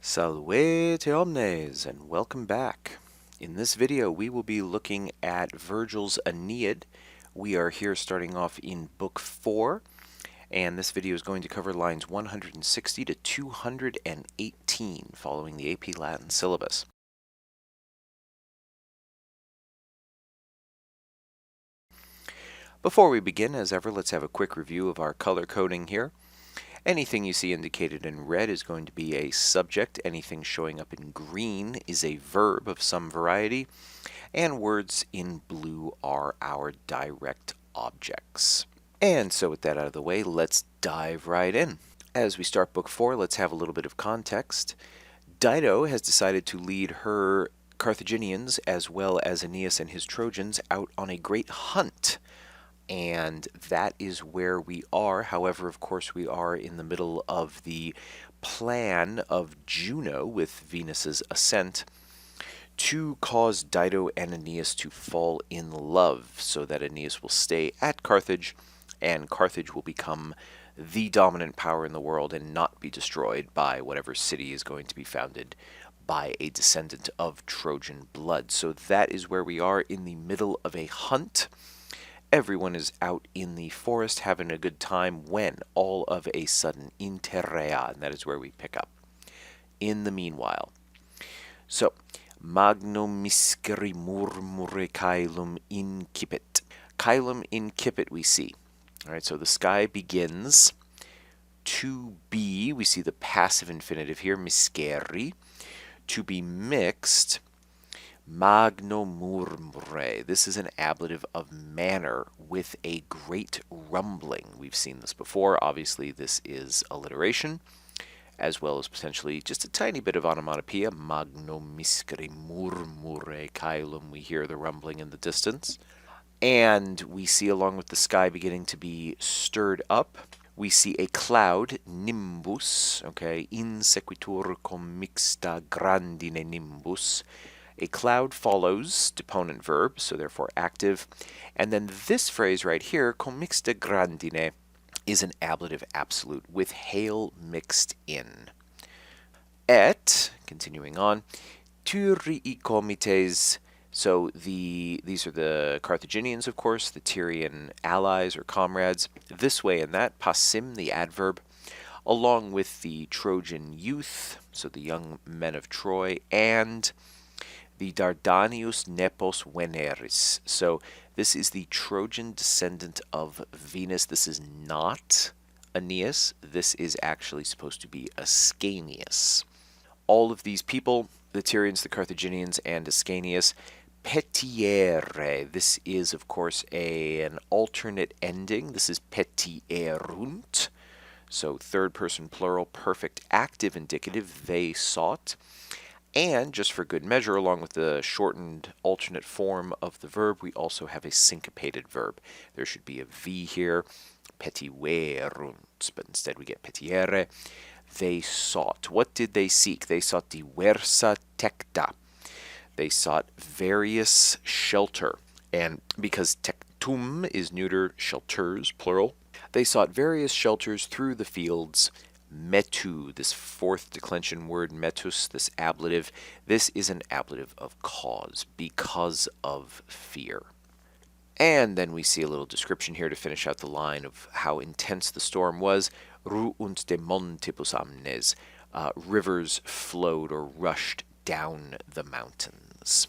Salve omnes, and welcome back. In this video, we will be looking at Virgil's Aeneid. We are here starting off in Book 4, and this video is going to cover lines 160 to 218, following the AP Latin syllabus. Before we begin, as ever, let's have a quick review of our color coding here. Anything you see indicated in red is going to be a subject. Anything showing up in green is a verb of some variety. And words in blue are our direct objects. And so with that out of the way, let's dive right in. As we start Book 4, let's have a little bit of context. Dido has decided to lead her Carthaginians, as well as Aeneas and his Trojans, out on a great hunt. And that is where we are. However, of course, we are in the middle of the plan of Juno with Venus's ascent to cause Dido and Aeneas to fall in love, so that Aeneas will stay at Carthage and Carthage will become the dominant power in the world and not be destroyed by whatever city is going to be founded by a descendant of Trojan blood. So that is where we are, in the middle of a hunt. Everyone is out in the forest having a good time when all of a sudden interrea, and that is where we pick up. In the meanwhile, so magno misceri murmure caelum incipit. Caelum incipit we see. All right, so the sky begins to be, we see the passive infinitive here, misceri, to be mixed. Magno murmure. This is an ablative of manner with a great rumbling. We've seen this before. Obviously, this is alliteration, as well as potentially just a tiny bit of onomatopoeia. Magno miscere murmure caelum. We hear the rumbling in the distance. And we see, along with the sky beginning to be stirred up, we see a cloud, nimbus, okay, in sequitur commixta grandine nimbus. A cloud follows deponent verb, so therefore active. And then this phrase right here, commixta grandine, is an ablative absolute with hail mixed in. Et, continuing on, Tyrii comites. So these are the Carthaginians, of course, the Tyrian allies or comrades. This way and that, passim, the adverb, along with the Trojan youth, so the young men of Troy, and the Dardanius nepos Veneris. So this is the Trojan descendant of Venus. This is not Aeneas. This is actually supposed to be Ascanius. All of these people, the Tyrians, the Carthaginians, and Ascanius, petiere. This is, of course, an alternate ending. This is petierunt. So third person plural, perfect active indicative, they sought. And just for good measure, along with the shortened alternate form of the verb, we also have a syncopated verb. There should be a V here, petiverunt, but instead we get petiere. They sought. What did they seek? They sought diversa tecta. They sought various shelter. And because tectum is neuter, shelters, plural, they sought various shelters through the fields. Metu, this fourth declension word, metus, this ablative, this is an ablative of cause, because of fear. And then we see a little description here to finish out the line of how intense the storm was. Ruunt de montibus amnes, rivers flowed or rushed down the mountains.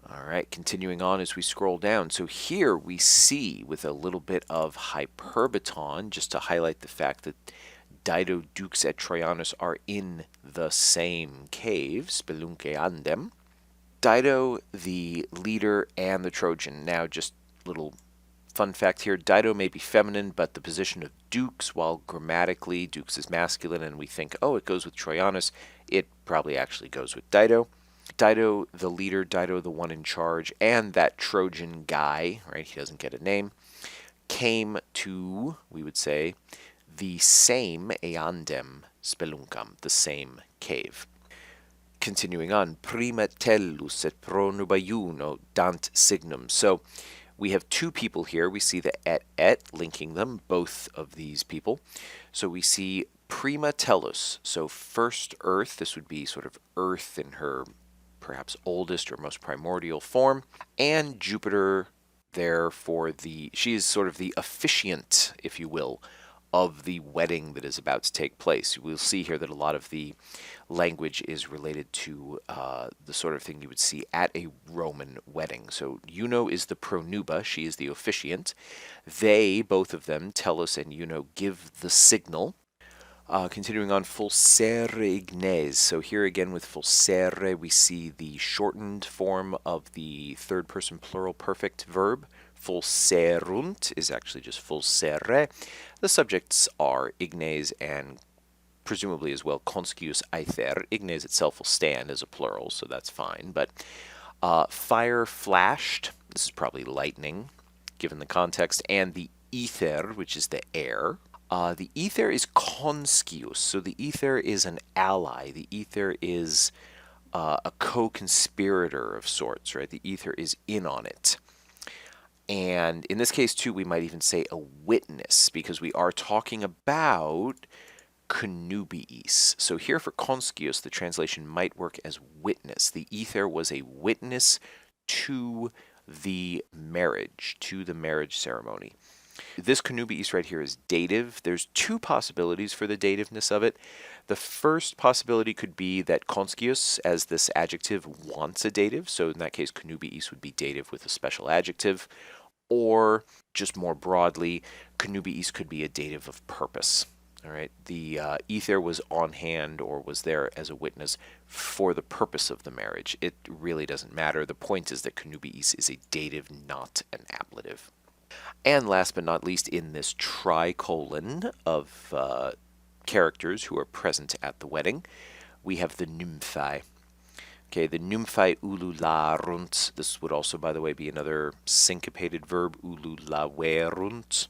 All right, continuing on as we scroll down. So here we see, with a little bit of hyperbaton, just to highlight the fact that Dido dukes et Troianus are in the same cave, spelunque andem. Dido, the leader, and the Trojan. Now, just little fun fact here, Dido may be feminine, but the position of dukes, while grammatically dukes is masculine, and we think, oh, it goes with Troianus, it probably actually goes with Dido. Dido, the leader, Dido, the one in charge, and that Trojan guy, right, he doesn't get a name, came to, we would say, the same eandem speluncam, the same cave. Continuing on, prima tellus et pronubiuno dant signum. So we have two people here. We see the et linking them, both of these people. So we see Prima tellus, so first earth, this would be sort of earth in her perhaps oldest or most primordial form, and Jupiter there for she is sort of the officiant, if you will, of the wedding that is about to take place. We'll see here that a lot of the language is related to the sort of thing you would see at a Roman wedding. So Juno is the pronuba, she is the officiant. They, both of them, Tellus and Juno, give the signal. Continuing on, fulsere ignes. So here again with fulsere, we see the shortened form of the third person plural perfect verb. Fulserunt is actually just fulsere. The subjects are ignes and presumably as well conscius aether. Ignes itself will stand as a plural, so that's fine. But fire flashed, this is probably lightning, given the context, and the ether, which is the air. The ether is conscius, so the ether is an ally. The ether is a co-conspirator of sorts, right? The ether is in on it. And in this case, too, we might even say a witness, because we are talking about connubiis. So here for conscius, the translation might work as witness. The ether was a witness to the marriage ceremony. This connubiis right here is dative. There's two possibilities for the dativeness of it. The first possibility could be that conscius, as this adjective, wants a dative. So in that case, connubiis would be dative with a special adjective. Or, just more broadly, connubiis could be a dative of purpose. All right, the ether was on hand or was there as a witness for the purpose of the marriage. It really doesn't matter. The point is that connubiis is a dative, not an ablative. And last but not least, in this tricolon of characters who are present at the wedding, we have the nymphae. Okay, the nymphae ulularunt. This would also, by the way, be another syncopated verb, ululaverunt.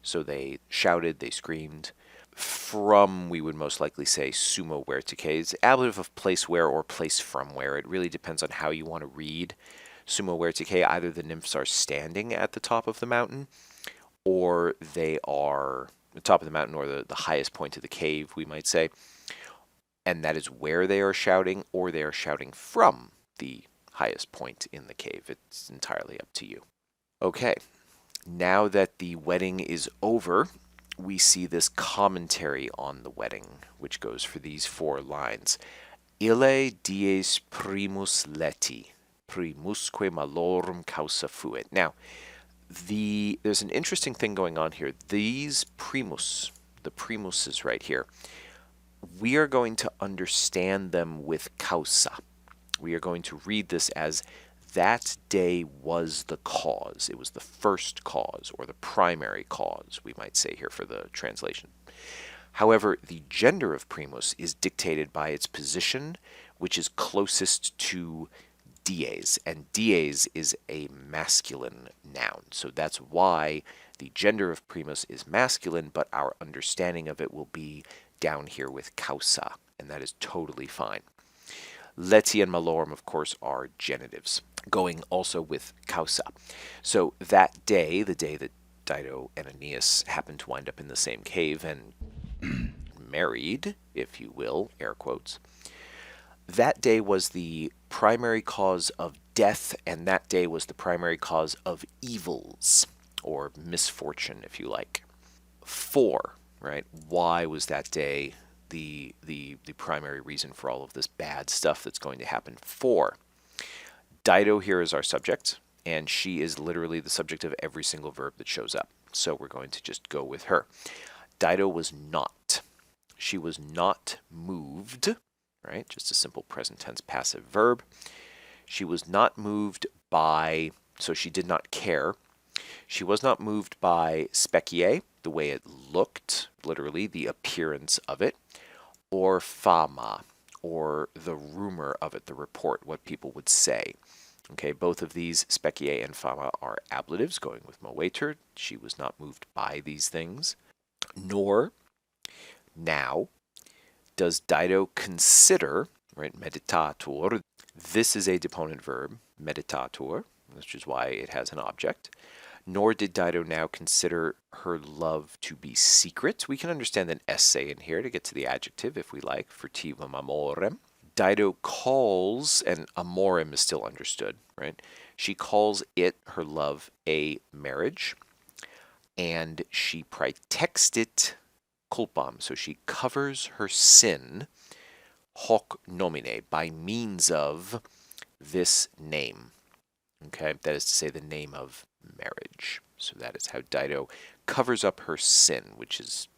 So they shouted, they screamed. From, we would most likely say, sumo vertice. It's ablative of place where or place from where. It really depends on how you want to read sumo vertice. Either the nymphs are standing at the top of the mountain, or they are the top of the mountain, or the highest point of the cave, we might say. And that is where they are shouting, or they are shouting from the highest point in the cave. It's entirely up to you. Okay, now that the wedding is over, we see this commentary on the wedding, which goes for these 4 lines. Ille dies primus leti, primusque malorum causa fuit. Now, there's an interesting thing going on here. These primus, the primuses right here, we are going to understand them with causa. We are going to read this as that day was the cause. It was the first cause, or the primary cause, we might say here for the translation. However, the gender of primus is dictated by its position, which is closest to dies, and dies is a masculine noun. So that's why the gender of primus is masculine, but our understanding of it will be down here with causa, and that is totally fine. Leti and malorum, of course, are genitives, going also with causa. So that day, the day that Dido and Aeneas happened to wind up in the same cave and married, if you will, air quotes, that day was the primary cause of death, and that day was the primary cause of evils, or misfortune, if you like. Right? Why was that day the primary reason for all of this bad stuff that's going to happen? Dido here is our subject, and she is literally the subject of every single verb that shows up. So we're going to just go with her. Dido was not. She was not moved, right? Just a simple present tense passive verb. She was not moved by, so she did not care. She was not moved by specie, the way it looked, literally the appearance of it, or fama, or the rumor of it, the report, what people would say. Okay, both of these, specie and fama, are ablatives, going with moeter. She was not moved by these things. Nor, now, does Dido consider, right, meditator. This is a deponent verb, meditator, which is why it has an object. Nor did Dido now consider her love to be secret. We can understand an essay in here to get to the adjective if we like, furtivum amorem. Dido calls, and amorem is still understood, right? She calls it, her love, a marriage, and she praetextit culpam, so she covers her sin, hoc nomine, by means of this name. Okay, that is to say, the name of marriage. So that is how Dido covers up her sin, which is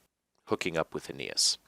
hooking up with Aeneas.